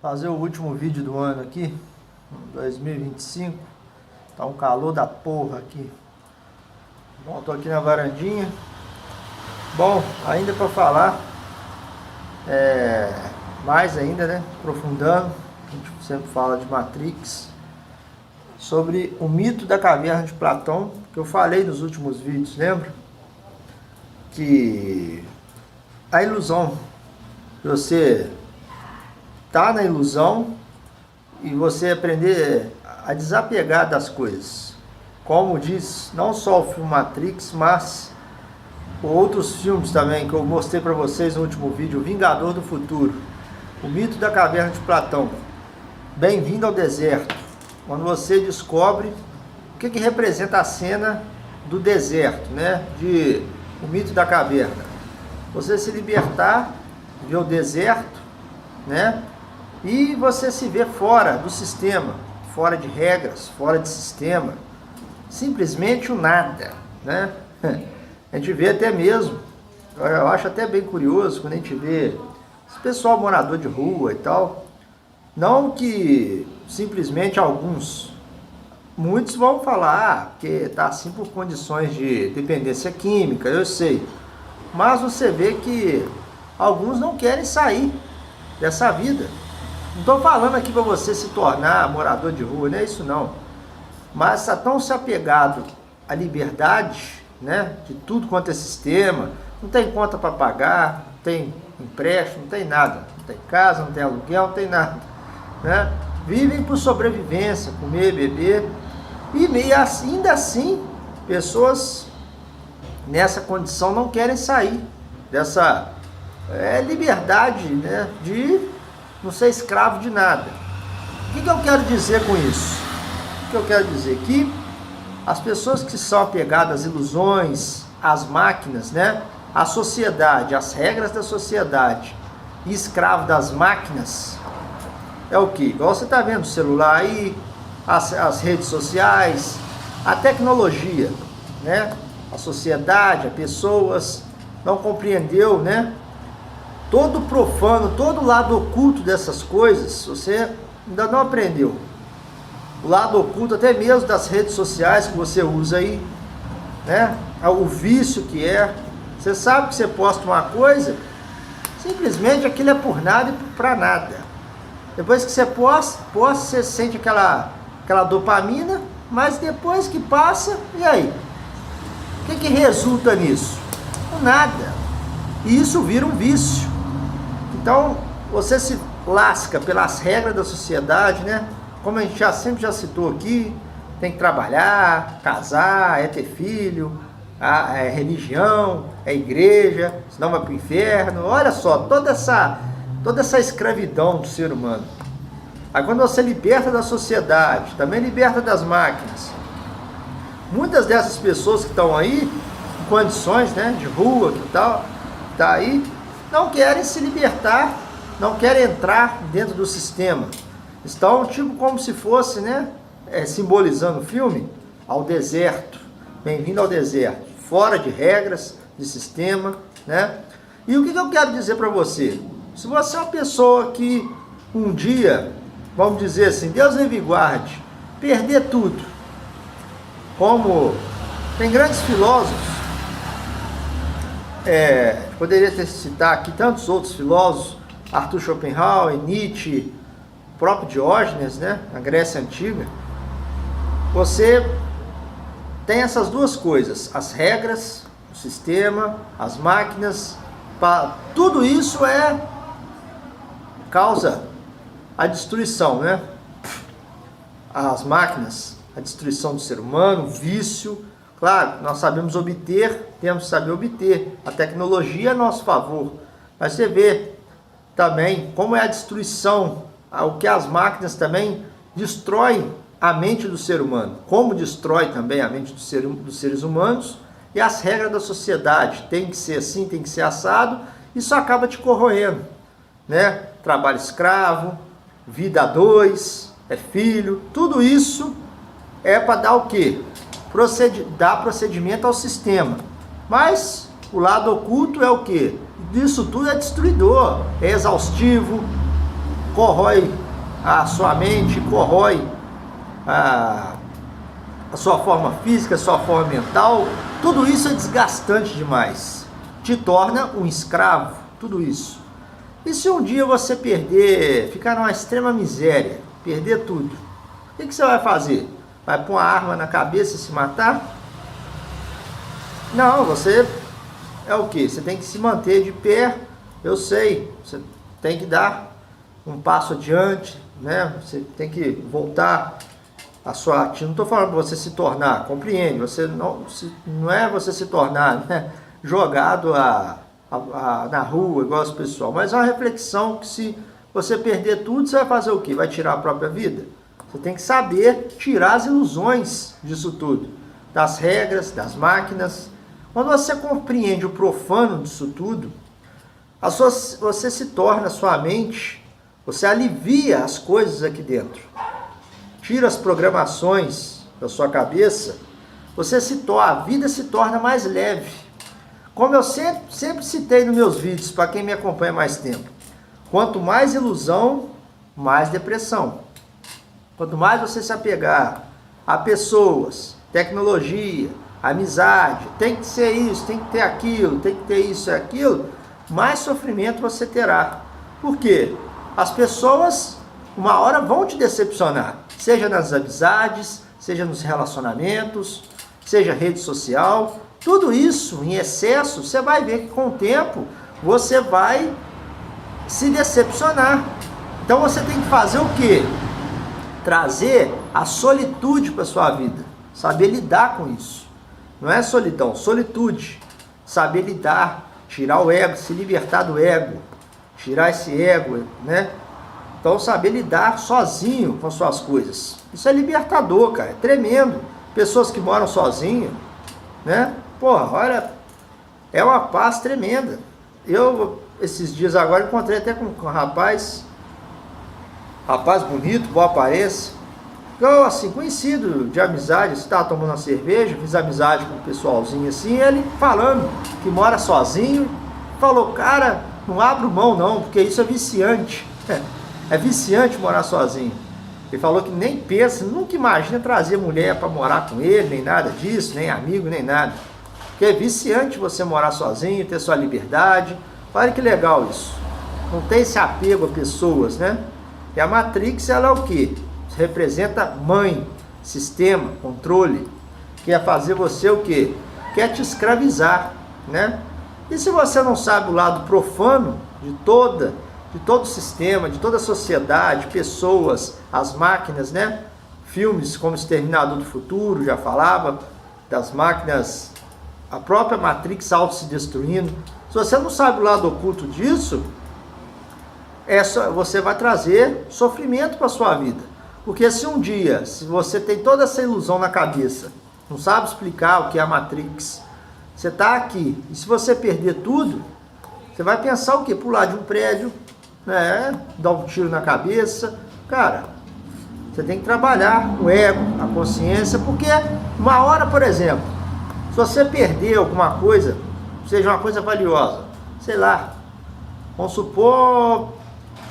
Fazer o último vídeo do ano aqui, 2025. Tá um calor da porra aqui. Bom, tô aqui na varandinha. Bom, ainda para falar mais ainda, né, aprofundando, a gente sempre fala de Matrix, sobre o mito da caverna de Platão, que eu falei nos últimos vídeos, lembra? Que a ilusão, você tá na ilusão e você aprender a desapegar das coisas, como diz não só o filme Matrix, mas outros filmes também que eu mostrei para vocês no último vídeo, o Vingador do Futuro, o mito da caverna de Platão, Bem-vindo ao Deserto, quando você descobre o que representa a cena do deserto, né, de o mito da caverna. Você se libertar, ver o deserto, né, e você se vê fora do sistema, fora de regras, fora de sistema, simplesmente o nada, né? A gente vê até mesmo, eu acho até bem curioso quando a gente vê esse pessoal morador de rua e tal, não que simplesmente muitos vão falar que está assim por condições de dependência química, eu sei, mas você vê que alguns não querem sair dessa vida. Não estou falando aqui para você se tornar morador de rua, não é isso não. Mas está tão se apegado à liberdade, né, de tudo quanto é sistema, não tem conta para pagar, não tem empréstimo, não tem nada, não tem casa, não tem aluguel, não tem nada, né? Vivem por sobrevivência, comer, beber, e ainda assim, pessoas nessa condição não querem sair dessa liberdade, né, de não ser escravo de nada. O que eu quero dizer com isso? O que eu quero dizer? Que as pessoas que são apegadas às ilusões, às máquinas, né, à sociedade, às regras da sociedade, e escravo das máquinas, é o que? Igual você está vendo o celular aí, as redes sociais, a tecnologia, né, a sociedade, as pessoas não compreendeu, né, todo profano, todo lado oculto dessas coisas, você ainda não aprendeu. O lado oculto até mesmo das redes sociais que você usa aí, né? O vício que é. Você sabe que você posta uma coisa, simplesmente aquilo é por nada e para nada. Depois que você posta, você sente aquela dopamina, mas depois que passa, e aí? O que resulta nisso? Nada. E isso vira um vício. Então, você se lasca pelas regras da sociedade, né? Como a gente sempre já citou aqui, tem que trabalhar, casar, ter filho, é religião, é igreja, senão vai para o inferno. Olha só, toda essa escravidão do ser humano. Aí quando você liberta da sociedade, também liberta das máquinas. Muitas dessas pessoas que estão aí, em condições, né, de rua, que tal, tá aí, não querem se libertar, não querem entrar dentro do sistema. Estão tipo como se fosse, né, simbolizando o filme, ao deserto. Bem-vindo ao deserto. Fora de regras, de sistema, né? E o que eu quero dizer para você? Se você é uma pessoa que um dia, vamos dizer assim, Deus me guarde, perder tudo, como tem grandes filósofos, poderia citar aqui tantos outros filósofos, Arthur Schopenhauer, Nietzsche, o próprio Diógenes, né, na Grécia Antiga. Você tem essas duas coisas, as regras, o sistema, as máquinas, tudo isso causa a destruição, né? As máquinas, a destruição do ser humano, o vício. Claro, nós sabemos obter, temos que saber obter. A tecnologia é a nosso favor. Mas você vê também como é a destruição, o que as máquinas também destroem a mente do ser humano. Como destrói também a mente dos seres humanos. E as regras da sociedade. Tem que ser assim, tem que ser assado. Isso acaba te corroendo, né? Trabalho escravo, vida a dois, filho. Tudo isso é para dar o quê? Dar procedimento ao sistema. Mas o lado oculto é o quê? Disso tudo é destruidor, é exaustivo, corrói a sua mente, corrói a sua forma física, a sua forma mental. Tudo isso é desgastante demais, te torna um escravo, tudo isso. E se um dia você ficar numa extrema miséria, perder tudo, o que você vai fazer? Vai pôr uma arma na cabeça e se matar? Não, você é o quê? Você tem que se manter de pé, eu sei, você tem que dar um passo adiante, né? Você tem que voltar a sua arte. Não estou falando para você se tornar, compreende? Você não é você se tornar, né, jogado na rua, igual esse pessoal, mas é uma reflexão que se você perder tudo, você vai fazer o quê? Vai tirar a própria vida? Você tem que saber tirar as ilusões disso tudo, das regras, das máquinas. Quando você compreende o profano disso tudo, você se torna a sua mente, você alivia as coisas aqui dentro, tira as programações da sua cabeça, a vida se torna mais leve. Como eu sempre citei nos meus vídeos, para quem me acompanha mais tempo, quanto mais ilusão, mais depressão. Quanto mais você se apegar a pessoas, tecnologia, amizade, tem que ser isso, tem que ter aquilo, tem que ter isso e aquilo, mais sofrimento você terá. Por quê? As pessoas, uma hora, vão te decepcionar, seja nas amizades, seja nos relacionamentos, seja rede social. Tudo isso em excesso, você vai ver que com o tempo você vai se decepcionar. Então você tem que fazer o quê? Trazer a solitude para a sua vida, saber lidar com isso. Não é solidão, solitude. Saber lidar, tirar o ego, se libertar do ego, tirar esse ego, né? Então saber lidar sozinho com as suas coisas. Isso é libertador, cara, é tremendo. Pessoas que moram sozinhas, né? Porra, olha, é uma paz tremenda. Eu, esses dias agora, encontrei até com um rapaz bonito, boa aparência. Eu, assim, conhecido de amizade, estava tomando uma cerveja, fiz amizade com um pessoalzinho assim, ele falando que mora sozinho, falou, cara, não abro mão não, porque isso é viciante. É viciante morar sozinho. Ele falou que nem pensa, nunca imagina trazer mulher para morar com ele, nem nada disso, nem amigo, nem nada. Porque é viciante você morar sozinho, ter sua liberdade. Olha que legal isso. Não tem esse apego a pessoas, né? E a Matrix, ela é o quê? Representa mãe, sistema, controle. Quer fazer você o quê? Quer te escravizar, né? E se você não sabe o lado profano de todo o sistema, de toda a sociedade, pessoas, as máquinas, né? Filmes como Exterminador do Futuro, já falava das máquinas, a própria Matrix auto se destruindo. Se você não sabe o lado oculto disso, você vai trazer sofrimento para a sua vida. Porque se um dia, se você tem toda essa ilusão na cabeça, não sabe explicar o que é a Matrix, você está aqui, e se você perder tudo, você vai pensar o quê? Pular de um prédio, né? Dar um tiro na cabeça. Cara, você tem que trabalhar o ego, a consciência, porque uma hora, por exemplo, se você perder alguma coisa, seja uma coisa valiosa, sei lá, vamos supor,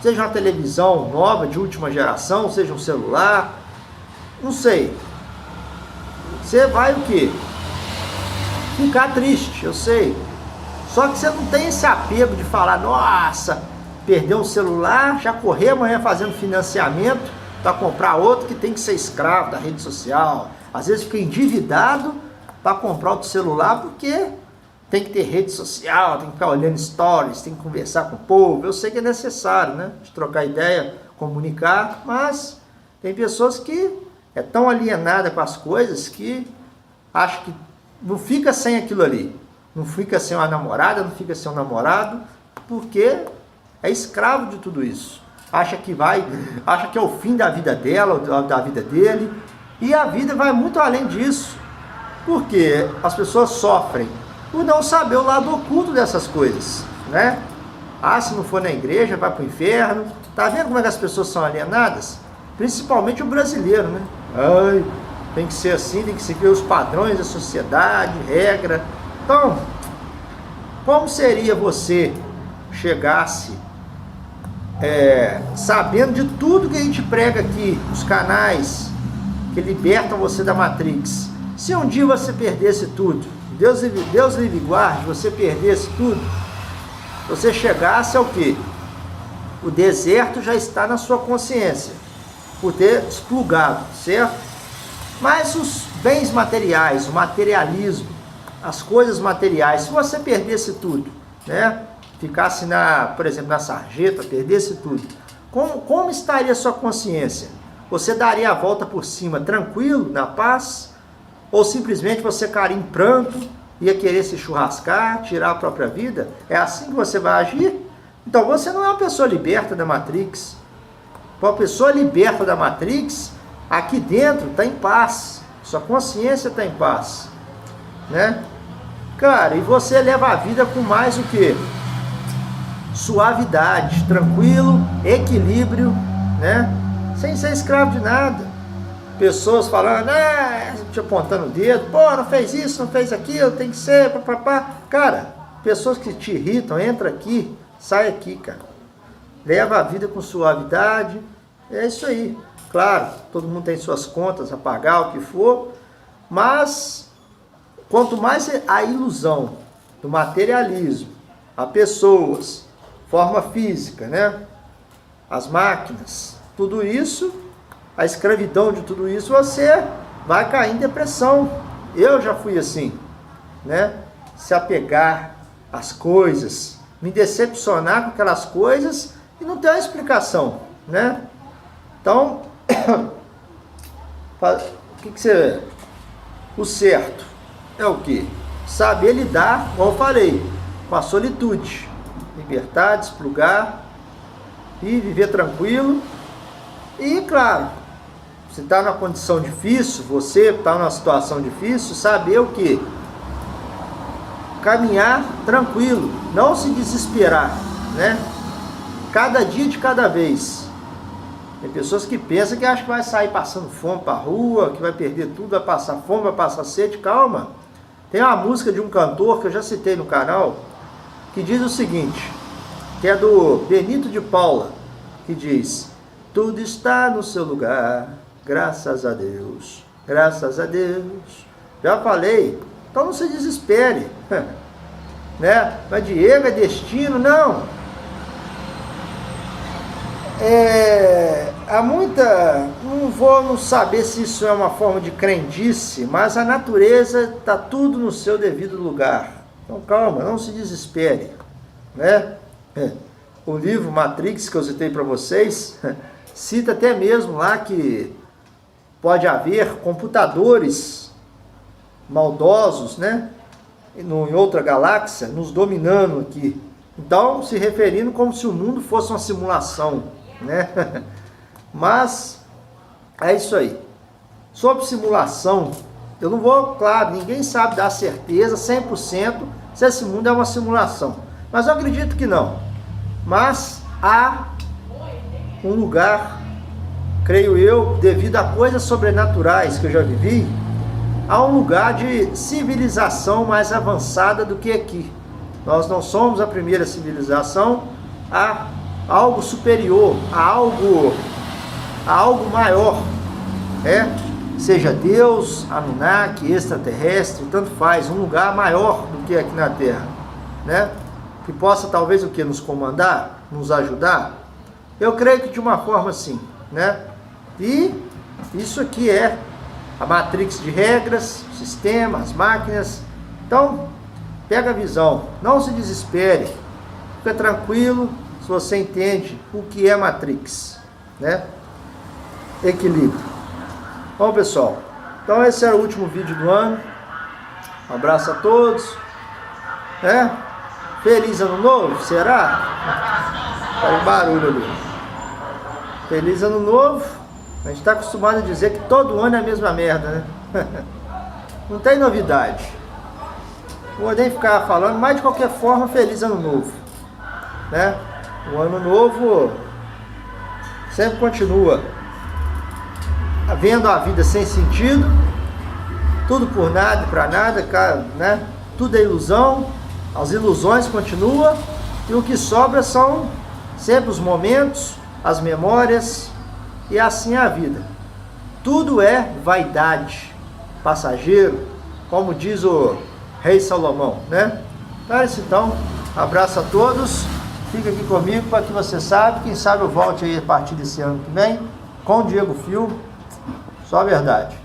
seja uma televisão nova, de última geração, seja um celular, não sei. Você vai o quê? Ficar triste, eu sei. Só que você não tem esse apego de falar, nossa, perdeu um celular, já correr amanhã fazendo financiamento para comprar outro que tem que ser escravo da rede social. Às vezes fica endividado para comprar outro celular porque tem que ter rede social, tem que ficar olhando stories, tem que conversar com o povo. Eu sei que é necessário, né? De trocar ideia, comunicar, mas tem pessoas que é tão alienada com as coisas que acha que não fica sem aquilo ali. Não fica sem uma namorada, não fica sem um namorado, porque é escravo de tudo isso. Acha que é o fim da vida dela, ou da vida dele, e a vida vai muito além disso. Porque as pessoas sofrem por não saber o lado oculto dessas coisas, né? Ah, se não for na igreja, vai para o inferno. Tá vendo como é que as pessoas são alienadas? Principalmente o brasileiro, né? Ai, tem que ser assim, tem que seguir os padrões da sociedade, regra. Então, como seria você chegasse sabendo de tudo que a gente prega aqui, os canais que libertam você da Matrix. Se um dia você perdesse tudo, Deus livre guarde, você perdesse tudo, você chegasse ao quê? O deserto já está na sua consciência, por ter desplugado, certo? Mas os bens materiais, o materialismo, as coisas materiais, se você perdesse tudo, né? Ficasse, por exemplo, na sarjeta, perdesse tudo, como estaria a sua consciência? Você daria a volta por cima tranquilo, na paz? Ou simplesmente você cairia em pranto, ia querer se churrascar, tirar a própria vida? É assim que você vai agir? Então você não é uma pessoa liberta da Matrix. Uma pessoa liberta da Matrix, aqui dentro está em paz, sua consciência está em paz, né? Cara, e você leva a vida com mais o que? Suavidade, tranquilo, equilíbrio, né? Sem ser escravo de nada. Pessoas falando, te apontando o dedo, pô, não fez isso, não fez aquilo, tem que ser, papapá. Cara, pessoas que te irritam, entra aqui, sai aqui, cara. Leva a vida com suavidade, é isso aí. Claro, todo mundo tem suas contas a pagar, o que for, mas quanto mais a ilusão do materialismo, a pessoas, forma física, né? As máquinas, tudo isso, a escravidão de tudo isso, você vai cair em depressão. Eu já fui assim, né? Se apegar às coisas, me decepcionar com aquelas coisas e não ter uma explicação, né? Então, o certo é o quê? Saber lidar, como eu falei, com a solitude, libertar, desplugar e viver tranquilo. E claro, se está numa condição difícil, você está numa situação difícil, saber o que? Caminhar tranquilo, não se desesperar, né? Cada dia de cada vez. Tem pessoas que pensam que acham que vai sair passando fome para a rua, que vai perder tudo, vai passar fome, vai passar sede. Calma. Tem uma música de um cantor que eu já citei no canal, que diz o seguinte, que é do Benito de Paula, que diz: tudo está no seu lugar, graças a Deus, graças a Deus. Já falei, então não se desespere, né? Mas Diego é destino, não. Há muita, não saber se isso é uma forma de crendice, mas a natureza está tudo no seu devido lugar. Então calma, não se desespere, né? O livro Matrix que eu citei para vocês cita até mesmo lá que pode haver computadores maldosos, né? Em outra galáxia, nos dominando aqui. Então, se referindo como se o mundo fosse uma simulação, né? Mas é isso aí. Sobre simulação, eu não vou, claro, ninguém sabe dar certeza 100% se esse mundo é uma simulação, mas eu acredito que não. Mas há um lugar, creio eu, devido a coisas sobrenaturais que eu já vivi, há um lugar de civilização mais avançada do que aqui. Nós não somos a primeira civilização, há algo superior, há algo maior, seja Deus, Anunnaki, extraterrestre, tanto faz, um lugar maior do que aqui na Terra, né? Que possa talvez o que? Nos comandar, nos ajudar? Eu creio que de uma forma assim, né? E isso aqui é a matrix de regras, sistemas, máquinas. Então, pega a visão, não se desespere, fica tranquilo se você entende o que é matrix, né? Equilíbrio. Bom, pessoal, então esse é o último vídeo do ano. Um abraço a todos, né? Feliz ano novo, será? Olha o barulho ali. Feliz ano novo. A gente está acostumado a dizer que todo ano é a mesma merda, né? Não tem novidade. Não vou nem ficar falando, mas de qualquer forma, feliz ano novo, né? O ano novo sempre continua vendo a vida sem sentido, tudo por nada e para nada, né? Tudo é ilusão, as ilusões continuam e o que sobra são Sempre os momentos, as memórias e assim a vida. Tudo é vaidade, passageiro, como diz o rei Salomão, né? Então, abraço a todos. Fica aqui comigo para que você saiba. Quem sabe eu volte aí a partir desse ano que vem com o Diego Fio. Só a verdade.